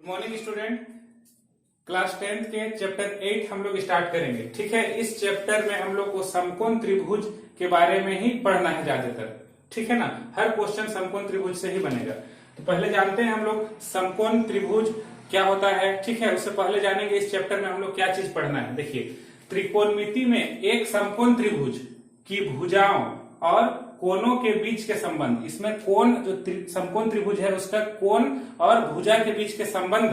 Morning student, class 10th के chapter 8 हम लोग स्टार्ट करेंगे। ठीक है, इस चैप्टर में हम लोग को समकोण त्रिभुज के बारे में ही पढ़ना है ज्यादातर। ठीक है ना, हर क्वेश्चन समकोण त्रिभुज से ही बनेगा। तो पहले जानते हैं हम लोग समकोण त्रिभुज क्या होता है। ठीक है, उससे पहले जानेंगे इस चैप्टर में हम लोग क्या चीज पढ़ना है। देखिए, त्रिकोणमिति में एक समकोण त्रिभुज की भुजाओं और कोणों के बीच के संबंध, इसमें कोण जो समकोण त्रिभुज है उसका कोण और भुजा के बीच के संबंध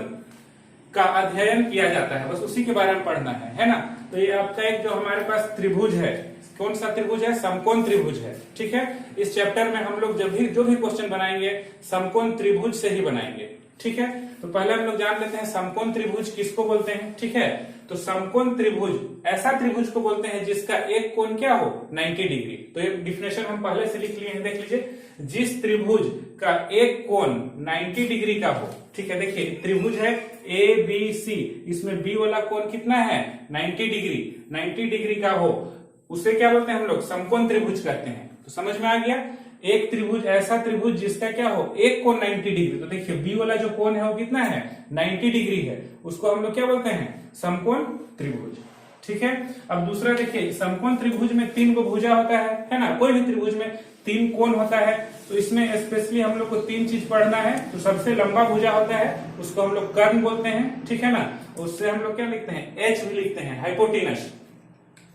का अध्ययन किया जाता है। बस उसी के बारे में पढ़ना है ना। तो ये आपका एक जो हमारे पास त्रिभुज है, कौन सा त्रिभुज है? समकोण त्रिभुज है। ठीक है, इस चैप्टर में हम लोग जब भी जो भी क्वेश्चन बनाएंगे समकोण त्रिभुज से ही बनाएंगे। ठीक है, तो पहले हम लोग जान लेते हैं समकोण त्रिभुज किसको बोलते हैं। ठीक है, तो समकोण त्रिभुज ऐसा त्रिभुज को बोलते हैं जिसका एक कोण क्या हो 90 डिग्री। तो ये डिफिनेशन हम पहले से लिख लिए हैं, देख लीजिए। जिस त्रिभुज का एक कोण 90 डिग्री का हो। ठीक है, देखिए त्रिभुज है ए बी सी, इसमें बी वाला कोण कितना है 90 डिग्री, 90 डिग्री का हो, उसे क्या बोलते हैं हम लोग? समकोण त्रिभुज कहते हैं। तो समझ में आ गया, एक त्रिभुज ऐसा त्रिभुज जिसका क्या हो एक कोण 90 डिग्री। तो देखिए बी वाला जो कोण है वो कितना है 90 डिग्री है, उसको हम लोग क्या बोलते हैं? समकोण त्रिभुज। ठीक है, अब दूसरा देखिए, समकोण त्रिभुज में 3 को भुजा होता है ना। कोई भी त्रिभुज में 3 कोण होता है, तो इसमें स्पेशली हम लोग को 3 चीज पढ़ना है। तो सबसे लंबा भुजा होता है उसको हम लोग कर्ण बोलते हैं। ठीक है ना, उससे हम लोग क्या लिखते हैं? एच भी लिखते हैं, हाइपोटेनस।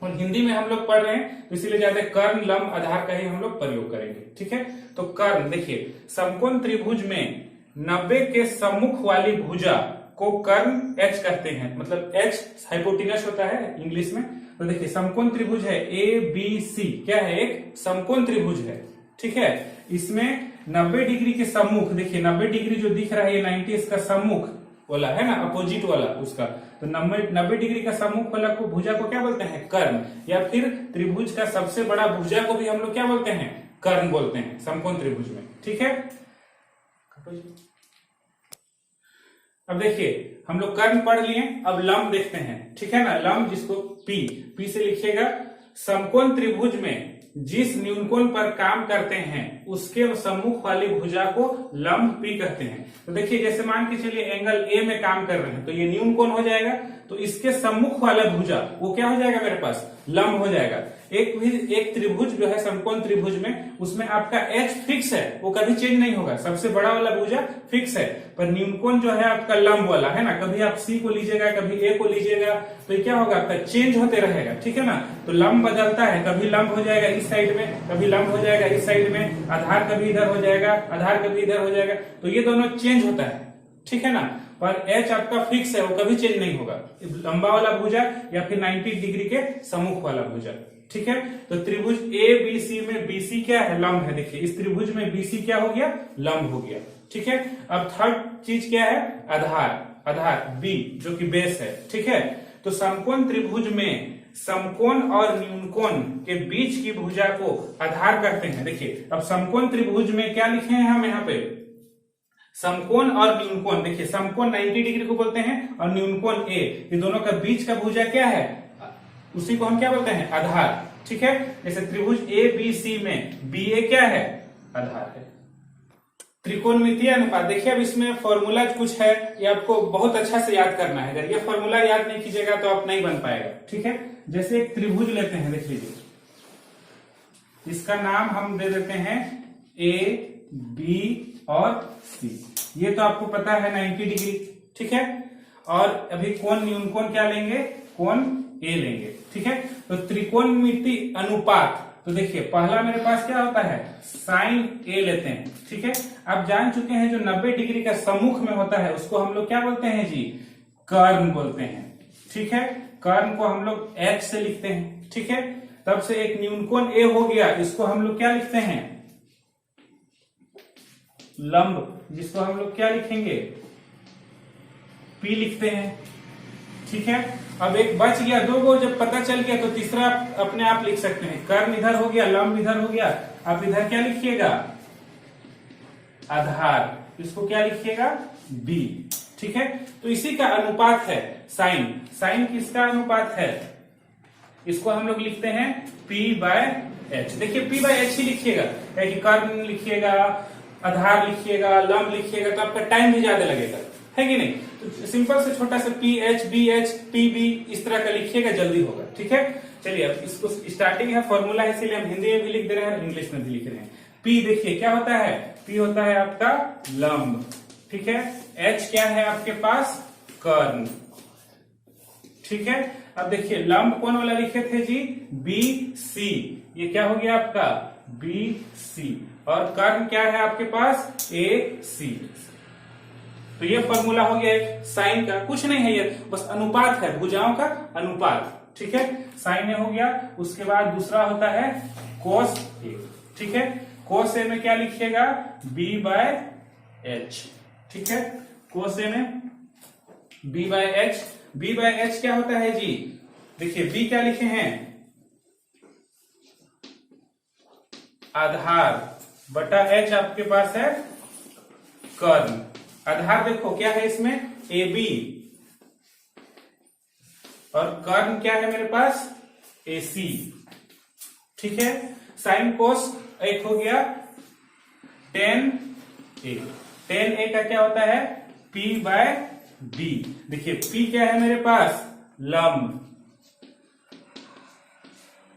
और हिंदी में हम लोग पढ़ रहे हैं तो इसीलिए ज्यादा कर्ण लंब आधार का ही हम लोग प्रयोग करेंगे। ठीक है, तो कर्ण देखिए, समकोण त्रिभुज में 90 के सम्मुख वाली भुजा को कर्ण एच कहते हैं। मतलब एच हाइपोटेनस होता है इंग्लिश में। तो देखिए समकोण त्रिभुज है ए बी सी, क्या है? एक समकोण त्रिभुज है। ठीक है, इसमें 90 डिग्री के सम्मुख, देखिए 90 डिग्री जो दिख रहा है ये 90 इसका सम्मुख वाला है ना, अपोजिट वाला उसका। तो 90 डिग्री का सम्मुख वाला को भुजा को क्या बोलते हैं? कर्ण। या फिर त्रिभुज का सबसे बड़ा भुजा को भी हम लोग क्या बोलते हैं? कर्ण बोलते हैं समकोण त्रिभुज में। ठीक है, अब देखिए हम लोग कर्ण पढ़ लिए, अब लंब देखते हैं। ठीक है ना, लंब जिसको पी से लिखिएगा। समकोण त्रिभुज में जिस न्यूनकोण पर काम करते हैं उसके सम्मुख वाली भुजा को लंब पी कहते हैं। तो देखिए जैसे मान के चलिए एंगल ए में काम कर रहे हैं तो ये न्यूनकोण हो जाएगा, तो इसके सम्मुख वाला भुजा वो क्या हो जाएगा मेरे पास? लंब हो जाएगा। एक त्रिभुज जो है समकोण त्रिभुज में, उसमें आपका एच फिक्स है, वो कभी चेंज नहीं होगा। सबसे बड़ा वाला भुजा फिक्स है, पर न्यूनकोण जो है आपका लंब वाला है ना। कभी आप सी को लीजिएगा, कभी ए को लीजिएगा, तो ये क्या होगा? आपका चेंज होते रहेगा। ठीक है ना, तो लंब बदलता है, कभी लंब हो जाएगा इस साइड में, कभी लंब हो जाएगा इस साइड में, आधार कभी इधर हो जाएगा, आधार कभी इधर हो जाएगा। तो ये दोनों चेंज होता है। ठीक है ना, पर एच आपका फिक्स है, वो कभी चेंज नहीं होगा। लंबा वाला भुजा या फिर 90 डिग्री के सम्मुख वाला भुजा। ठीक है, तो त्रिभुज ए बी सी में बीसी क्या है? लंब है। देखिए इस त्रिभुज में बीसी क्या हो गया? लंब हो गया। ठीक है, अब थर्ड चीज क्या है? आधार बी जो कि बेस है। ठीक है, तो समकोण त्रिभुज में समकोण और न्यूनकोण के बीच की भुजा को आधार कहते हैं। देखिए अब समकोण त्रिभुज में क्या लिखे हैं हम यहाँ पे? समकोण और न्यूनकोण। देखिए समकोण 90 डिग्री को बोलते हैं और न्यूनकोण ए, ये दोनों का बीच का भुजा क्या है? उसी को हम क्या बोलते हैं? आधार। ठीक है, जैसे त्रिभुज ए बी सी में बी ए क्या है? आधार है। त्रिकोणमितीय अनुपात, देखिए अब इसमें फॉर्मूला कुछ है, ये आपको बहुत अच्छा से याद करना है। अगर ये फॉर्मूला याद नहीं कीजिएगा तो आप नहीं बन पाएगा। ठीक है, जैसे एक त्रिभुज लेते हैं, देख लीजिए, इसका नाम हम दे देते हैं ए बी और सी। ये तो आपको पता है 90 डिग्री। ठीक है, और अभी कोण न्यूनकोण क्या लेंगे? कोण ए लेंगे। ठीक है, तो त्रिकोणमिति अनुपात, तो देखिए पहला मेरे पास क्या होता है? साइन ए लेते हैं। ठीक है, आप जान चुके हैं जो 90 डिग्री का सम्मुख में होता है उसको हम लोग क्या बोलते हैं जी? कर्ण बोलते हैं। ठीक है, कर्ण को हम लोग एच से लिखते हैं। ठीक है, तब से एक न्यूनकोण ए हो गया, इसको हम लोग क्या लिखते हैं? लंब, जिसको हम लोग क्या लिखेंगे? पी लिखते हैं। ठीक है, अब एक बच गया, 2 को जब पता चल गया तो तीसरा अपने आप लिख सकते हैं। कर्ण इधर हो गया, लंब इधर हो गया, आप इधर क्या लिखिएगा? आधार। इसको क्या लिखिएगा? बी। ठीक है, तो इसी का अनुपात है साइन। साइन किसका अनुपात है? इसको हम लोग लिखते हैं P बाय एच। देखिए P बाय एच ही लिखिएगा, कर्ण लिखिएगा, आधार लिखिएगा, लंब लिखिएगा तो आपका टाइम भी ज्यादा लगेगा। है कि नहीं। तो सिंपल से छोटा सा PH BH PB इस तरह का लिखिएगा, जल्दी होगा। ठीक है, चलिए अब इसको स्टार्टिंग है, फॉर्मूला है, इसीलिए हम हिंदी में भी लिख दे रहे हैं और इंग्लिश में भी लिख रहे हैं। P देखिए क्या होता है, P होता है आपका लंब, ठीक है। H क्या है आपके पास, कर्ण, ठीक है। अब देखिए लंब कौन वाला लिखे थे जी, BC, ये क्या हो गया आपका BC, और कर्ण क्या है आपके पास AC। तो ये फॉर्मूला हो गया एक साइन का, कुछ नहीं है ये, बस अनुपात है, भुजाओं का अनुपात, ठीक है। साइन ए हो गया, उसके बाद दूसरा होता है कोस ए, ठीक है। कोस ए में क्या लिखिएगा, B/H, ठीक है। कोस ए में B/H, B/H क्या होता है जी, देखिए B क्या लिखे हैं, आधार, बटा H आपके पास है कर्ण। आधार देखो क्या है इसमें, AB, और कर्ण क्या है मेरे पास, AC, ठीक है। साइन कोस एक हो गया tan A, tan A का क्या होता है, P/B, देखिए P क्या है मेरे पास, लंब,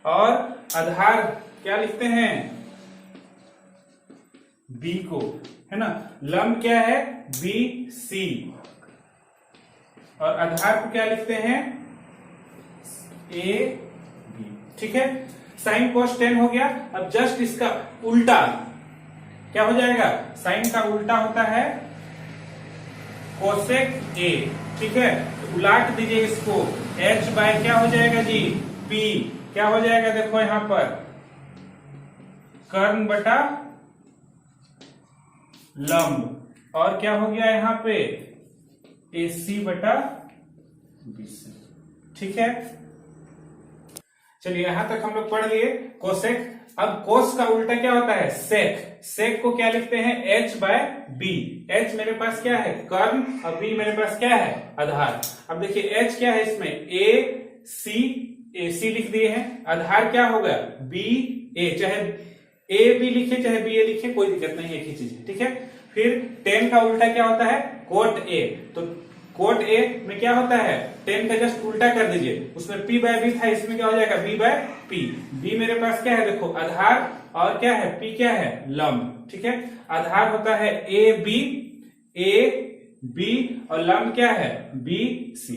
और आधार क्या लिखते हैं, B को, है ना। लंब क्या है, BC, और आधार को क्या लिखते हैं, AB, ठीक है। साइन कोस tan हो गया। अब जस्ट इसका उल्टा क्या हो जाएगा, साइन का उल्टा होता है कोसेक A, ठीक है। तो उलाट दीजिए इसको, H बाय क्या हो जाएगा जी, P, क्या हो जाएगा देखो यहां पर, कर्ण बटा लंब, और क्या हो गया यहां पे, AC बटा BC, ठीक है। चलिए यहां तक हम लोग पढ़ लिए कोसेक। अब कोस का उल्टा क्या होता है, सेक, सेक को क्या लिखते हैं, H/B, H मेरे पास क्या है, कर्ण, और B मेरे पास क्या है, आधार। अब देखिए H क्या है इसमें, AC लिख दिए हैं, आधार क्या होगा, BA, चाहे AB लिखे चाहे BA लिखे कोई दिक्कत नहीं, एक ही चीज है, ठीक है। फिर tan का उल्टा क्या होता है, कोट A, तो कोट A में क्या होता है, tan का जस्ट उल्टा कर दीजिए, उसमें P/B था, इसमें क्या हो जाएगा, B/P। B मेरे पास क्या है देखो, आधार, और क्या है, P क्या है, लंब, ठीक है। आधार होता है AB, और लंब क्या है, BC।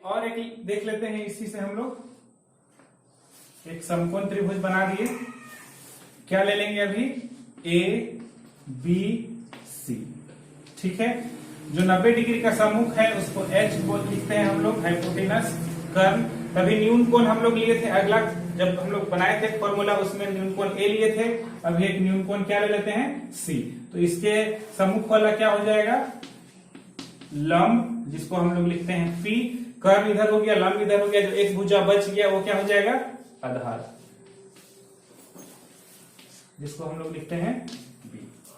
और एक देख लेते हैं, इसी से हम लोग एक समकोण त्रिभुज बना दिए। क्या ले लेंगे अभी, ABC, ठीक है। जो 90 डिग्री का सम्मुख है उसको H को लिखते हैं हम लोग, हाइपोटेनस, कर्ण। तभी न्यून कोण हम लोग लिए थे, अगला जब हम लोग बनाए थे फॉर्मूला उसमें न्यून कोण A लिए थे, अभी एक न्यून कोण क्या ले लेते हैं, C। तो इसके सम्मुख वाला क्या हो जाएगा, लंब, जिसको हम लोग लिखते हैं P, कर्ण इधर हो गया, लंब इधर हो गया, जो एक भुजा बच गया वो क्या हो जाएगा, आधार, जिसको हम लोग लिखते हैं B,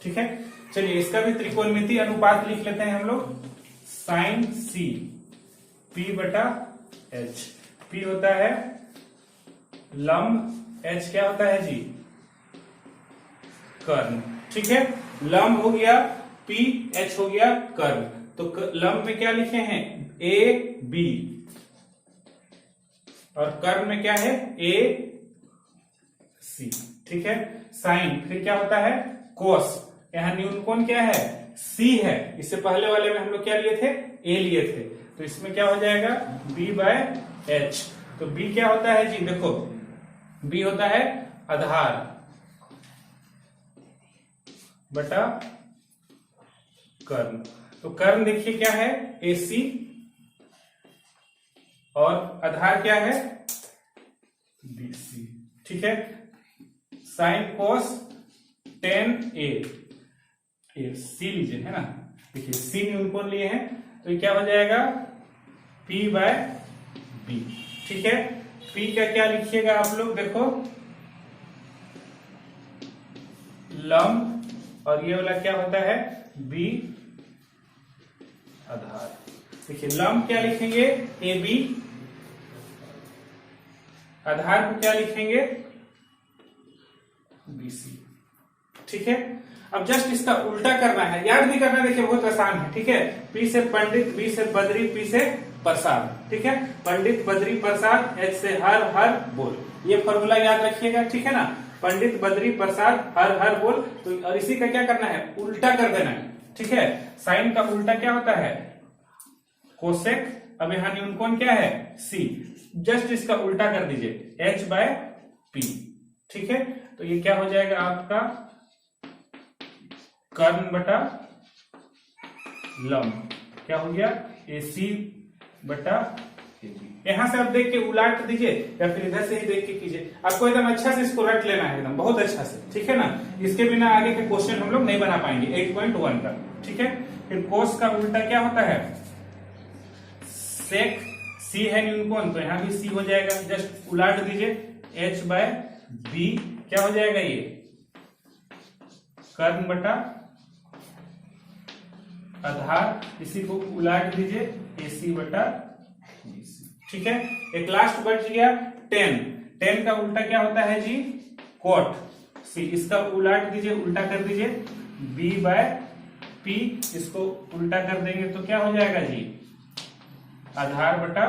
ठीक है। चलिए इसका भी त्रिकोणमितीय अनुपात लिख लेते हैं हम लोग, साइन C P/H, P होता है लंब, H क्या होता है जी, कर्ण, ठीक है। लंब हो गया P, H हो गया कर्ण। तो लंब में क्या लिखे हैं, AB, और कर्ण में क्या है, AC, ठीक है। साइन फिर क्या होता है, कोस, यहाँ न्यून कोण क्या है, C है, इससे पहले वाले में हम लोग क्या लिए थे, A लिए थे, तो इसमें क्या हो जाएगा, B/H। तो B क्या होता है जी, देखो B होता है आधार बटा कर्ण। तो कर्ण देखिए क्या है, AC, और आधार क्या है, BC, ठीक है। Sine cos tan A, C लीजिए, है ना, देखिए C न्यून कोण लिए हैं, तो ये क्या हो जाएगा, P/B, ठीक है। P का क्या लिखिएगा आप लोग, देखो लंब, और ये वाला क्या होता है, B, आधार। देखिए लंब क्या लिखेंगे, AB, आधार को क्या लिखेंगे, BC, ठीक है। अब जस्ट इसका उल्टा करना है, याद भी करना, देखिए बहुत आसान है, ठीक है। पी से पंडित, बी से बद्री, पी से प्रसाद, ठीक है। पंडित बद्री प्रसाद, एच से हर हर बोल, ये फॉर्मूला याद रखिएगा, ठीक है ना। पंडित बद्री प्रसाद हर हर बोल, तो और इसी का क्या करना है, उल्टा कर देना है, ठीक है। साइन का उल्टा क्या होता है, कोसेक। अब यहाँ न्यूनकोण क्या है, सी, जस्ट इसका उल्टा कर दीजिए, एच बाय पी, ठीक है। तो ये क्या हो जाएगा आपका कर्ण बटा लंब, क्या हो गया, ए सी बटा ए बी। यहां से आप देख के उलाट दीजिए या फिर इधर से ही देख के कीजिए, आपको एकदम अच्छा से इसको रट लेना है, एकदम बहुत अच्छा से, ठीक है ना। इसके बिना आगे के क्वेश्चन हम लोग नहीं बना पाएंगे 8.1 का, ठीक है। फिर कोस का उल्टा क्या होता है, सेक, सी है न्यूनकोण, तो यहां भी सी हो जाएगा, जस्ट उलाट दीजिए, एच बाय बी, क्या हो जाएगा ये कर्ण बटा आधार, इसी को उलाट दीजिए, एसी बटा बीसी, ठीक है। एक लास्ट बच गया टेन, टेन का उल्टा क्या होता है जी, कोट, सी, इसका उलाट दीजिए, उल्टा कर दीजिए, बी बाय पी, इसको उल्टा कर देंगे तो क्या हो जाएगा जी, आधार बटा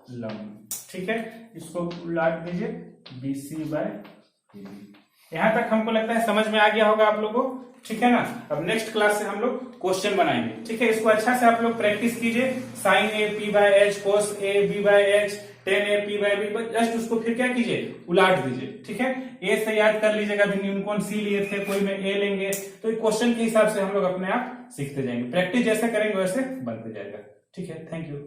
लंब, ठीक है। इसको उलाट दीजिए, बीसी बाय बी। यहां तक हमको लगता है समझ में आ गया होगा आप लोगों को, ठीक है ना। अब नेक्स्ट क्लास से हम लोग क्वेश्चन बनाएंगे, ठीक है। इसको अच्छा से आप लोग प्रैक्टिस कीजिए, sine A P by H, cos A B by H, tan A P by B, just उसको फिर क्या कीजिए, उलाट दीजिए, ठीक है। ए से याद कर लीजिएगा, अभी न्यूनकोण सी लिए थे, कोई में ए लेंगे, तो क्वेश्चन के हिसाब से हम लोग अपने आप सीखते जाएंगे, प्रैक्टिस जैसे करेंगे वैसे बनते जाएगा, ठीक है। Thank you.